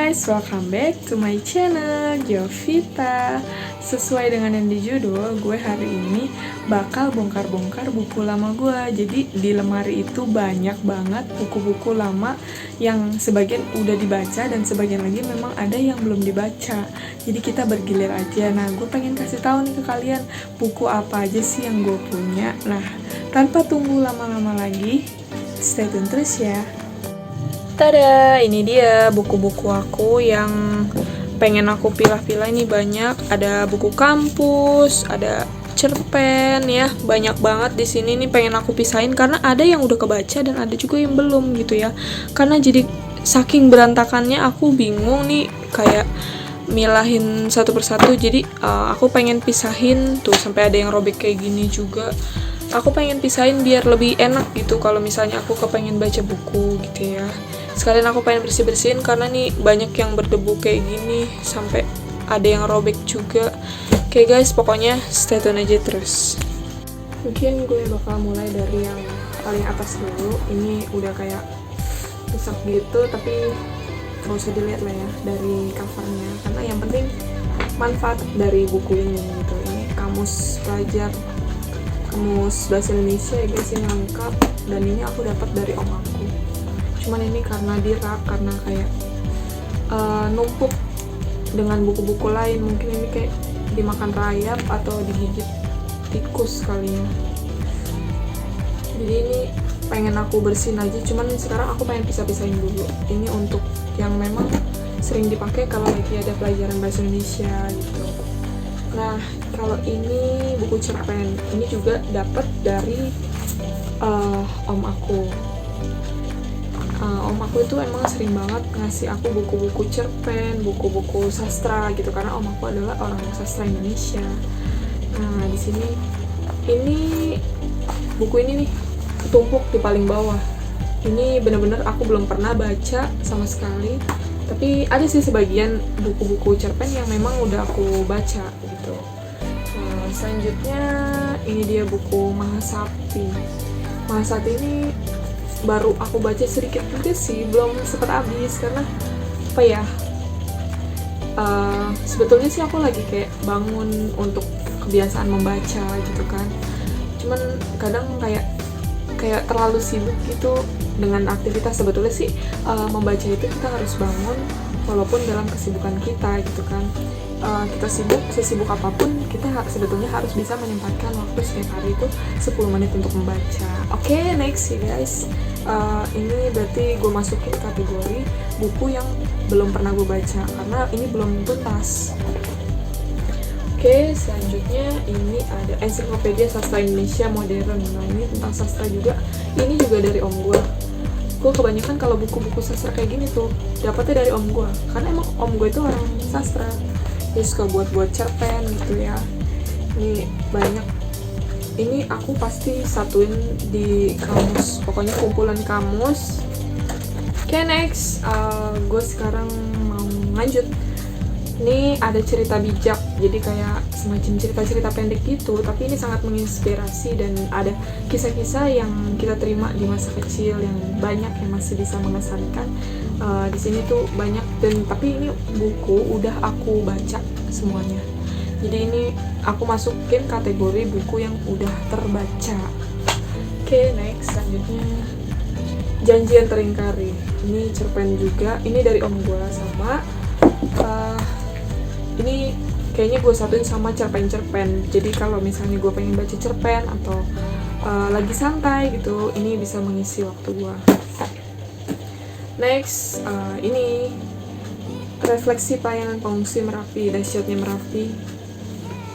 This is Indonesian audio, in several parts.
guys, welcome back to my channel Jovita. Sesuai dengan yang di judul, gue hari ini bakal bongkar-bongkar buku lama gue. Jadi di lemari itu banyak banget buku-buku lama yang sebagian udah dibaca dan sebagian lagi memang ada yang belum dibaca. Jadi kita bergilir aja. Nah, gue pengen kasih tahu nih ke kalian buku apa aja sih yang gue punya. Nah, tanpa tunggu lama-lama lagi, stay tune terus ya. Tada, ini dia buku-buku aku yang pengen aku pilah-pilah. Ini banyak, ada buku kampus, ada cerpen ya, banyak banget di sini nih pengen aku pisahin karena ada yang udah kebaca dan ada juga yang belum gitu ya. Karena jadi saking berantakannya aku bingung nih kayak milahin satu persatu. Jadi aku pengen pisahin tuh sampai ada yang robek kayak gini juga. Aku pengen pisahin biar lebih enak gitu kalau misalnya aku kepengen baca buku gitu ya. Sekalian aku pengen bersih-bersihin karena nih banyak yang berdebu kayak gini sampai ada yang robek juga. Oke guys, pokoknya stay tune aja terus. Mungkin gue bakal mulai dari yang paling atas dulu. Ini udah kayak rusak gitu, tapi gak usah dilihat lah ya dari covernya, karena yang penting manfaat dari buku ini gitu. Ini kamus pelajar, kamus bahasa Indonesia ya guys, ini lengkap dan ini aku dapat dari om aku. Cuman ini karena dirak, karena kayak numpuk dengan buku-buku lain, mungkin ini kayak dimakan rayap atau digigit tikus kali ya. Jadi ini pengen aku bersihin aja, cuman sekarang aku pengen pisah-pisahin dulu. Ini untuk yang memang sering dipakai kalau lagi ada pelajaran bahasa Indonesia gitu. Nah, kalau ini buku cerpen, ini juga dapat dari om aku. Om aku itu emang sering banget ngasih aku buku-buku cerpen, buku-buku sastra gitu, karena om aku adalah orang sastra Indonesia. Nah, di sini ini buku ini nih ketumpuk di paling bawah. Ini bener-bener aku belum pernah baca sama sekali, tapi ada sih sebagian buku-buku cerpen yang memang udah aku baca gitu. Nah, selanjutnya ini dia buku Mahasati. Mahasati ini baru aku baca sedikit juga sih, belum sempat habis karena apa ya, sebetulnya sih aku lagi kayak bangun untuk kebiasaan membaca gitu kan, cuman kadang kayak terlalu sibuk gitu dengan aktivitas. Sebetulnya sih membaca itu kita harus bangun walaupun dalam kesibukan kita gitu kan. Kita sesibuk apapun, kita sebetulnya harus bisa menyempatkan waktu setiap hari itu 10 menit untuk membaca. Oke, next ya guys. Ini berarti gue masukin kategori buku yang belum pernah gue baca karena ini belum tuntas. Oke, selanjutnya ini ada Ensiklopedia Sastra Indonesia Modern. Nah, ini tentang sastra juga. Ini juga dari om gue. Gue kebanyakan kalau buku-buku sastra kayak gini tuh dapetnya dari om gue, karena emang om gue itu orang sastra. Dia suka buat cerpen gitu ya. Ini banyak. Ini aku pasti satuin di kamus. Pokoknya kumpulan kamus. Oke, next. Gue sekarang mau lanjut. Ini ada cerita bijak, jadi kayak semacam cerita-cerita pendek gitu, tapi ini sangat menginspirasi dan ada kisah-kisah yang kita terima di masa kecil yang banyak yang masih bisa mengesankan. Di sini tuh banyak, dan tapi ini buku udah aku baca semuanya. Jadi ini aku masukin kategori buku yang udah terbaca. Oke, next selanjutnya Janji yang Teringkari. Ini cerpen juga, ini dari om gue sama. Ini kayaknya gue satuin sama cerpen-cerpen. Jadi kalau misalnya gue pengen baca cerpen atau lagi santai gitu, ini bisa mengisi waktu gue. Next, ini Refleksi Pelayanan Pengungsi Merapi, Dahsyatnya Merapi,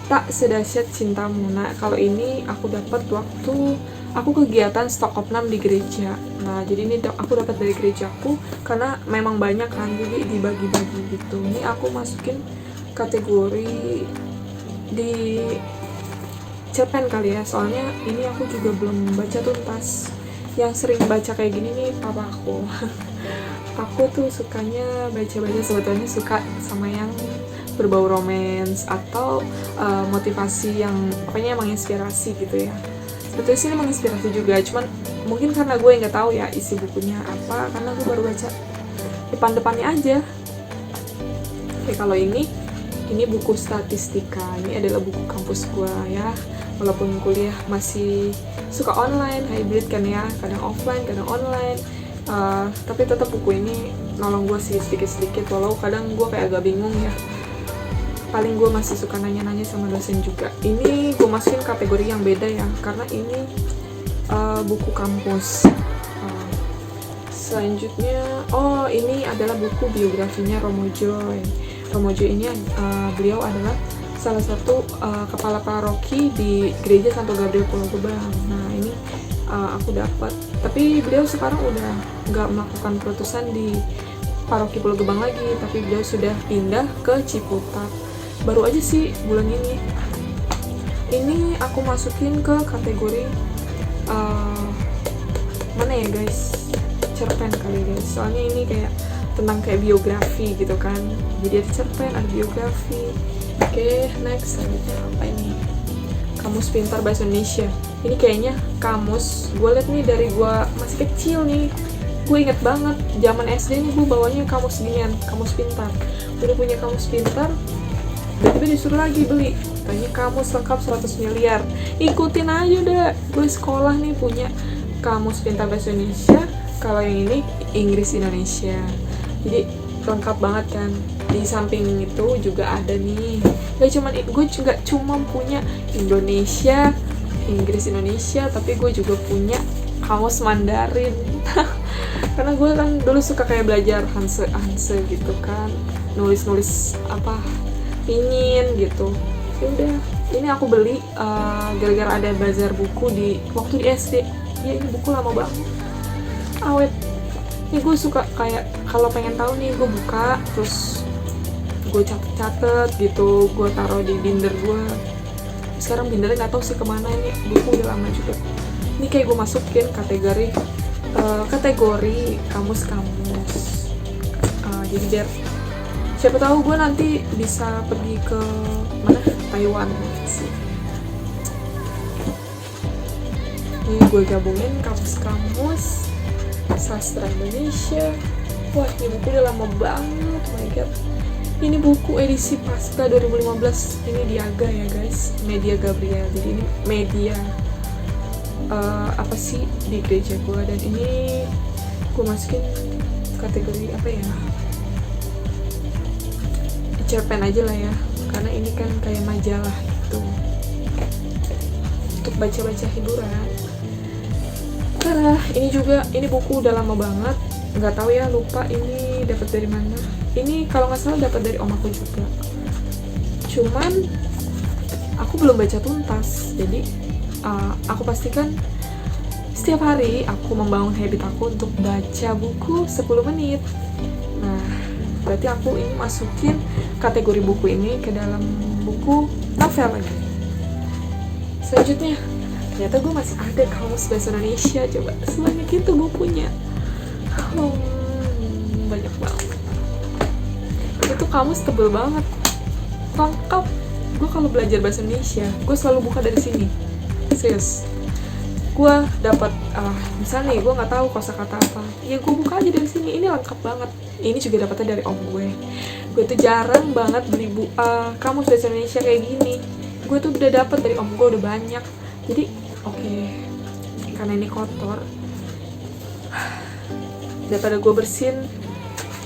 Tak Sedahsyat Cintamu. Nah, kalau ini aku dapat waktu aku kegiatan Stok Opnam di gereja. Nah, jadi ini aku dapat dari gerejaku karena memang banyak kan, jadi dibagi-bagi gitu. Ini aku masukin kategori di cerpen kali ya, soalnya ini aku juga belum baca tuntas. Yang sering baca kayak gini nih papa aku. Aku tuh sukanya baca-baca, sebetulnya suka sama yang berbau romance atau motivasi yang pokoknya menginspirasi gitu ya. Sebetulnya sih ini menginspirasi juga, cuman mungkin karena gue nggak tahu ya isi bukunya apa, karena gue baru baca depan-depannya aja. Kalau ini buku statistika. Ini adalah buku kampus gue ya. Walaupun kuliah masih suka online, hybrid kan ya, kadang offline, kadang online. Tapi tetap buku ini nolong gue sih sedikit-sedikit, walau kadang gue kayak agak bingung ya. Paling gue masih suka nanya-nanya sama dosen juga. Ini gue masukin kategori yang beda ya, karena ini buku kampus. Selanjutnya, ini adalah buku biografinya Romo Joy. Romo Joy ini beliau adalah salah satu kepala paroki di Gereja Santo Gabriel Pulau Gebang. Nah ini aku dapat, tapi beliau sekarang udah nggak melakukan perutusan di paroki Pulau Gebang lagi, tapi beliau sudah pindah ke Ciputat. Baru aja sih bulan ini. Ini aku masukin ke kategori mana ya guys? Cerpen kali guys. Soalnya ini kayak tentang kayak biografi gitu kan. Jadi ada cerpen, ada biografi. Oke, next selanjutnya apa ini? Kamus Pintar Bahasa Indonesia. Ini kayaknya kamus. Gue liat nih dari gue masih kecil nih. Gue inget banget zaman SD nih gue bawanya kamus ginian, kamus pintar. Udah punya kamus pintar, tiba-tiba disuruh lagi beli. Tanya kamus lengkap 100 miliar. Ikutin aja udah. Gue sekolah nih punya kamus pintar Bahasa Indonesia. Kalau yang ini Inggris Indonesia. Jadi lengkap banget kan. Di samping itu juga ada nih. Gue juga cuma punya Indonesia, Inggris Indonesia, tapi gue juga punya kamus Mandarin. Karena gue kan dulu suka kayak belajar Hanse gitu kan. Nulis apa pingin gitu. Ya udah, ini aku beli gara-gara ada bazar buku waktu di SD. Ya ini buku lama banget. Awet. Ini gue suka kayak kalau pengen tahu nih gue buka terus gue catet gitu, gue taruh di binder gue. Sekarang bindernya nggak tahu sih kemana, ini buku udah lama juga. Ini kayak gue masukin kategori kamus-kamus. Jadi biar siapa tahu gue nanti bisa pergi ke mana, Taiwan sih. Ini gue gabungin kamus-kamus sastra Indonesia. Wah, ini buku udah lama banget, oh my god. Ini buku edisi Pasca 2015. Ini di Aga ya guys, Media Gabriel. Jadi ini media apa sih di gereja gue. Dan ini gue masukin kategori apa ya, cerpen aja lah ya, karena ini kan kayak majalah gitu untuk baca-baca hiburan. Ini buku udah lama banget, nggak tahu ya, lupa ini dapat dari mana. Ini kalau nggak salah dapat dari om aku juga, cuman aku belum baca tuntas. Jadi aku pastikan setiap hari aku membangun habit aku untuk baca buku 10 menit. Nah, berarti aku ini masukin kategori buku ini ke dalam buku novel lagi. Selanjutnya, ternyata gue masih ada kamus bahasa Indonesia. Coba sebanyak itu bukunya. Banyak banget. Itu kamus tebel banget, lengkap. Gue kalau belajar bahasa Indonesia, gue selalu buka dari sini. Serius. Gue dapat misalnya nih gue nggak tahu kosakata apa, ya gue buka aja dari sini. Ini lengkap banget. Ini juga dapatnya dari om gue. Gue tuh jarang banget beli kamus bahasa Indonesia kayak gini. Gue tuh udah dapat dari om gue udah banyak. Jadi oke, karena ini kotor, daripada gue bersihin,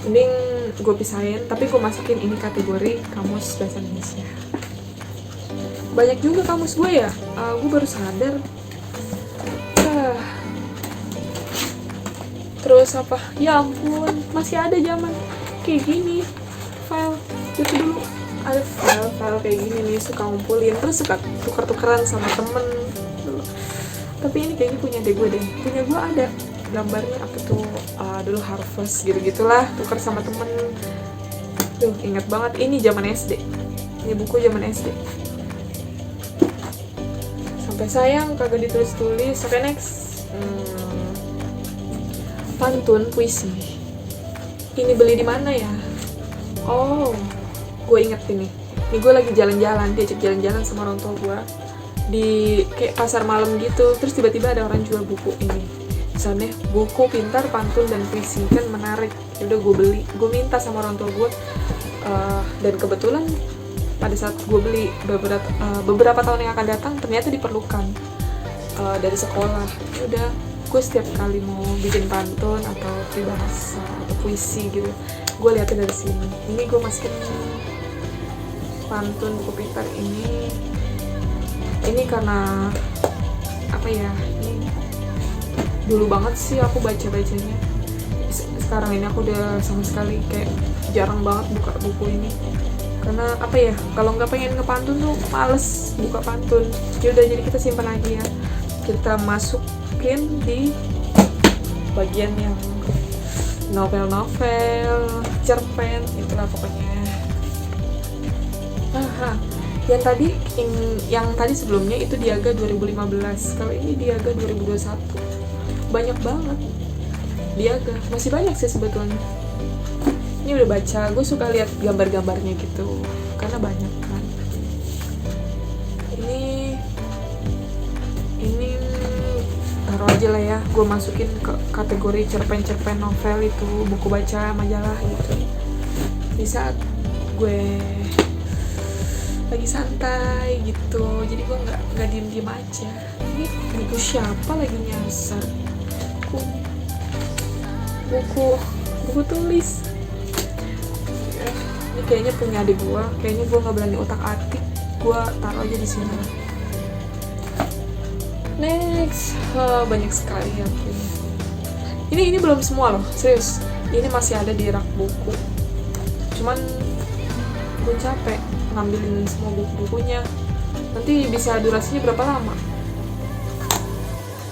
mending gue pisahin. Tapi gue masukin ini kategori kamus bahasa Indonesia. Banyak juga kamus gue ya, gue baru sadar. Terus apa? Ya ampun, masih ada zaman kayak gini file. Itu dulu ada file kayak gini nih, suka ngumpulin, terus suka tuker-tukeran sama temen dulu. Tapi ini kayaknya punya gue deh. Punya gue ada gambarnya apa tuh, dulu Harvest gitu-gitulah, tuker sama temen. Duh, ingat banget. Ini zaman SD. Ini buku zaman SD. Sampai sayang kagak ditulis-tulis. Oke, next. Pantun puisi. Ini beli di mana ya? Oh, gue inget ini. Ini gue lagi jalan-jalan, diajak jalan-jalan sama orang tua gue di kayak pasar malam gitu. Terus tiba-tiba ada orang jual buku ini. Misalnya buku pintar, pantun dan puisi, kan menarik. Yaudah gue beli. Gue minta sama orang tua gue, Dan kebetulan pada saat gue beli beberapa tahun yang akan datang ternyata diperlukan dari sekolah. Ya udah, gue setiap kali mau bikin pantun atau peribahasa atau puisi gitu, gue liatin dari sini. Ini gue masukin pantun buku pintar ini karena apa ya, ini dulu banget sih aku baca-bacanya. Sekarang ini aku udah sama sekali kayak jarang banget buka buku ini, karena apa ya, kalau nggak pengen ngepantun tuh males buka pantun. Yaudah, jadi kita simpan lagi ya, kita masukin di bagian yang novel-novel, cerpen, itulah pokoknya. Yang tadi sebelumnya itu Diaga 2015, kalau ini Diaga 2021. Banyak banget Diaga, masih banyak sih sebetulnya. Ini udah baca, gue suka lihat gambar-gambarnya gitu karena banyak kan. Ini taruh aja lah ya, gue masukin ke kategori cerpen-cerpen novel itu, buku baca majalah gitu. Di saat gue lagi santai gitu, jadi gue nggak diem aja. Ini buku siapa lagi nyasar? Buku tulis. Ini kayaknya punya adik gue. Kayaknya gue nggak berani otak-atik. Gue taruh aja di sini. Next, banyak sekali ya punya. Ini belum semua loh, serius. Ini masih ada di rak buku. Cuman gue capek ngambilin semua buku-bukunya. Nanti bisa durasinya berapa lama?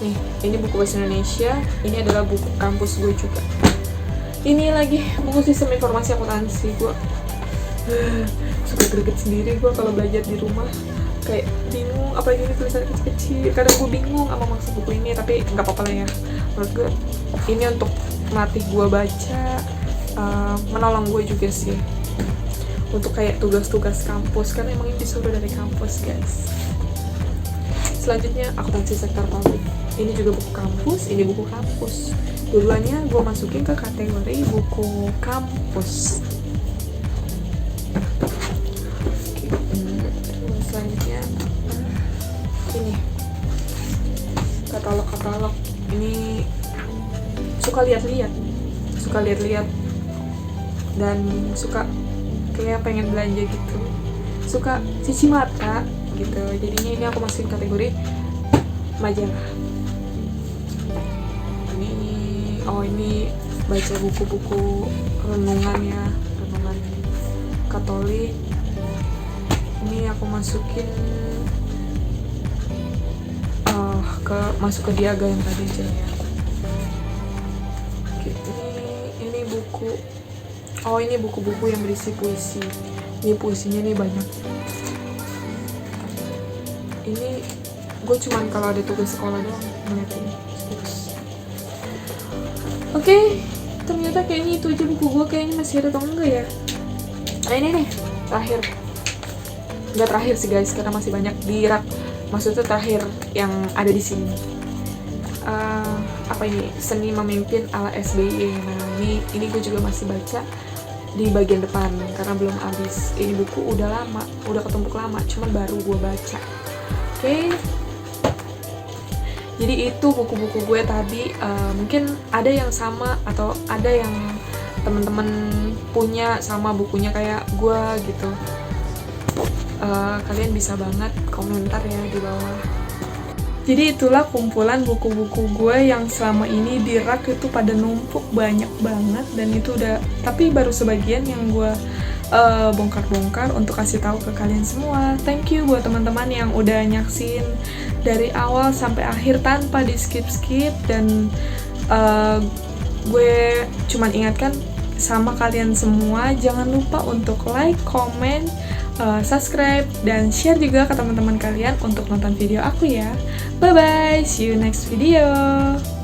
Nih, ini buku bahasa Indonesia. Ini adalah buku kampus gue juga. Ini lagi buku sistem informasi akuntansi. Gue suka greget sendiri gue kalau belajar di rumah. Kayak bingung, apalagi ini tulisannya kecil-kecil. Kadang gue bingung sama maksud buku ini, tapi nggak apa-apa lah ya. Menurut gue ini untuk melatih gue baca, menolong gue juga sih untuk kayak tugas-tugas kampus, karena emang ini disuruh dari kampus guys. Selanjutnya akuntansi sektor publik. Ini juga buku kampus, ini buku kampus. Duluannya gue masukin ke kategori buku kampus. Selanjutnya ini katalog. Ini suka lihat-lihat dan suka kayak pengen belanja gitu, suka cuci mata gitu. Jadinya ini aku masukin kategori majalah. Ini baca buku-buku renungan ya, renungan Katolik. Ini aku masukin masuk ke Diaga yang tadi aja ya. Oke, ini buku. Ini buku-buku yang berisi puisi. Ini puisinya nih banyak. Ini gue cuman kalau ada tugas sekolah doang ngeliat ini. Oke, ternyata kayaknya itu aja buku gue. Kayaknya masih ada atau enggak ya? Nah ini nih, terakhir. Enggak terakhir sih guys, karena masih banyak di rak. Maksudnya terakhir yang ada di sini. Apa ini? Seni Memimpin ala SBY. Nah ini gue juga masih baca di bagian depan karena belum habis. Ini buku udah lama, udah ketumpuk lama, cuman baru gue baca. Oke. Jadi itu buku-buku gue tadi. Mungkin ada yang sama atau ada yang teman-teman punya sama bukunya kayak gue gitu. Kalian bisa banget komentar ya di bawah. Jadi itulah kumpulan buku-buku gue yang selama ini di rak itu pada numpuk banyak banget, dan itu udah, tapi baru sebagian yang gue bongkar-bongkar untuk kasih tahu ke kalian semua. Thank you buat teman-teman yang udah nyaksin dari awal sampai akhir tanpa di skip-skip, dan gue cuman ingatkan sama kalian semua, jangan lupa untuk like, comment, subscribe, dan share juga ke teman-teman kalian untuk nonton video aku ya. Bye bye, see you next video.